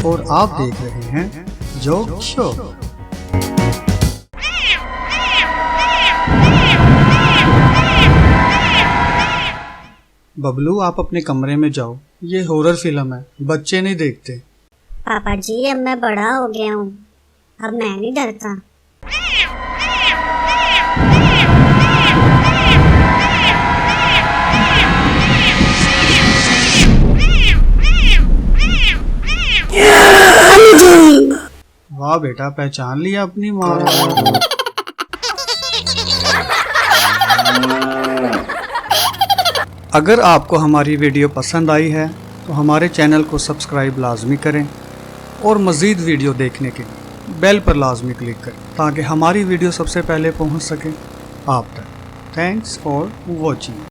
और आप देख रहे हैं जोक शो। बबलू, आप अपने कमरे में जाओ, ये हॉरर फिल्म है, बच्चे नहीं देखते। पापा जी, अब मैं बड़ा हो गया हूँ, अब मैं नहीं डरता। वाह बेटा, पहचान लिया अपनी माँ। अगर आपको हमारी वीडियो पसंद आई है तो हमारे चैनल को सब्सक्राइब लाजमी करें और मज़ीद वीडियो देखने के लिए बेल पर लाजमी क्लिक करें ताकि हमारी वीडियो सबसे पहले पहुंच सके आप तक। Thanks for watching.